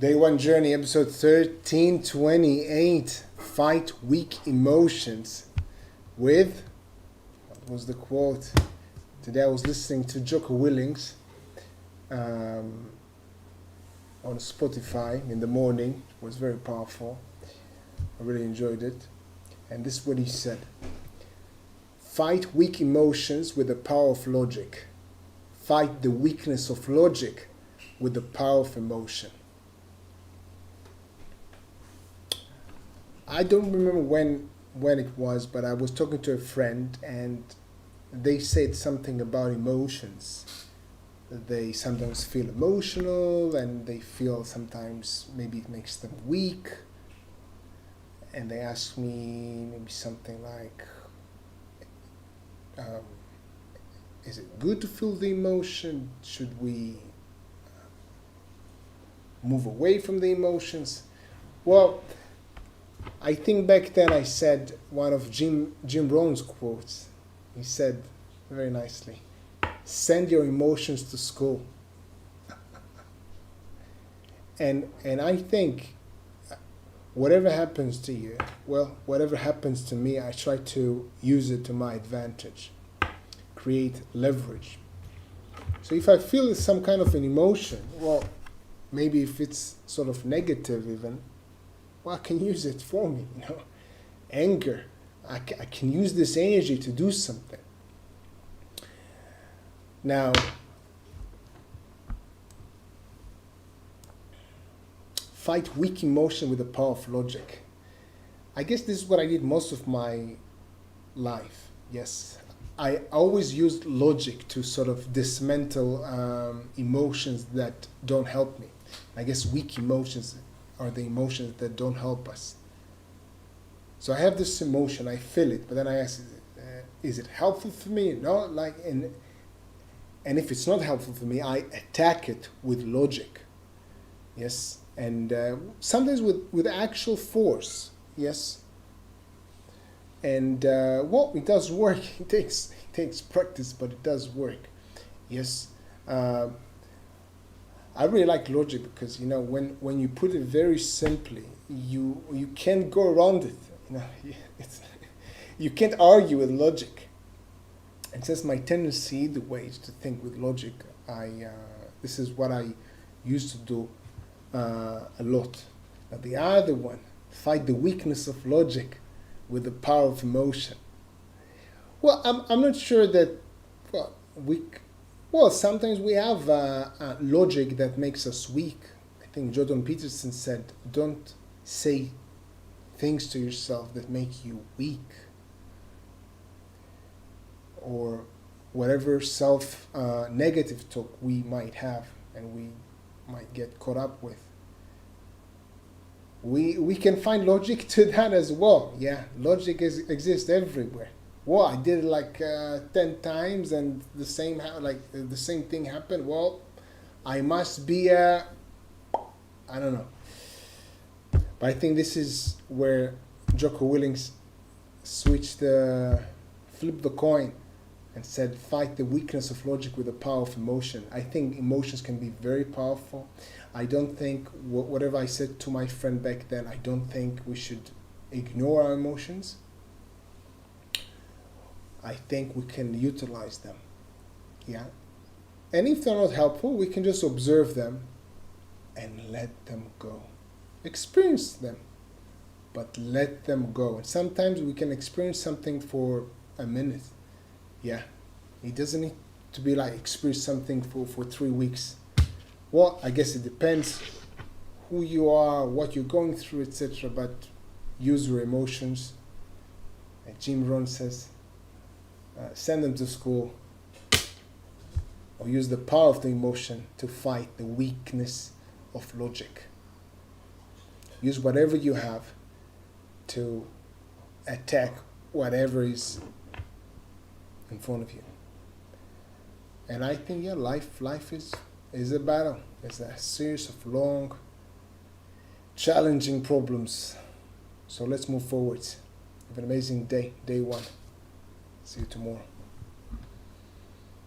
Day One Journey, episode 1328. Fight weak emotions with, what was the quote? Today I was listening to Jocko Willings on Spotify in the morning. It was very powerful. I really enjoyed it. And this is what he said. Fight weak emotions with the power of logic. Fight the weakness of logic with the power of emotion. I don't remember when it was, but I was talking to a friend and they said something about emotions. They sometimes feel emotional and they feel sometimes maybe it makes them weak. And they asked me maybe something like, is it good to feel the emotion? Should we move away from the emotions? Well, I think back then I said one of Jim Rohn's quotes. He said very nicely, send your emotions to school. and I think whatever happens to you, well, whatever happens to me, I try to use it to my advantage, create leverage. So if I feel some kind of an emotion, well, maybe if it's sort of negative even, well, I can use it for me, Anger. I can use this energy to do something. Now, fight weak emotion with the power of logic. I guess this is what I did most of my life. Yes, I always used logic to sort of dismantle emotions that don't help me. I guess weak emotions are the emotions that don't help us. So I have this emotion, I feel it, but then I ask, is it helpful for me? No, and if it's not helpful for me, I attack it with logic. Yes, and sometimes with actual force. Yes, and well, it does work. It takes practice, but it does work. Yes. I really like logic because when you put it very simply, you can't go around it. You can't argue with logic. And since my tendency, the way is to think with logic, this is what I used to do a lot. Now the other one, fight the weakness of logic with the power of emotion. Well, I'm not sure that weak. Well, sometimes we have logic that makes us weak. I think Jordan Peterson said, don't say things to yourself that make you weak. Or whatever negative talk we might have and we might get caught up with. We can find logic to that as well. Yeah, logic exists everywhere. Well, I did it like 10 times and the same thing happened. Well, I must be I don't know. But I think this is where Jocko Willings flipped the coin and said, fight the weakness of logic with the power of emotion. I think emotions can be very powerful. I don't think, whatever I said to my friend back then, I don't think we should ignore our emotions. I think we can utilize them. Yeah. And if they're not helpful, we can just observe them and let them go. Experience them, but let them go. And sometimes we can experience something for a minute. Yeah. It doesn't need to be like experience something for 3 weeks. Well, I guess it depends who you are, what you're going through, etc. But use your emotions. Like Jim Rohn says, send them to school, or use the power of the emotion to fight the weakness of logic. Use whatever you have to attack whatever is in front of you. And I think, life is a battle. It's a series of long, challenging problems. So let's move forward. Have an amazing day one. See you tomorrow.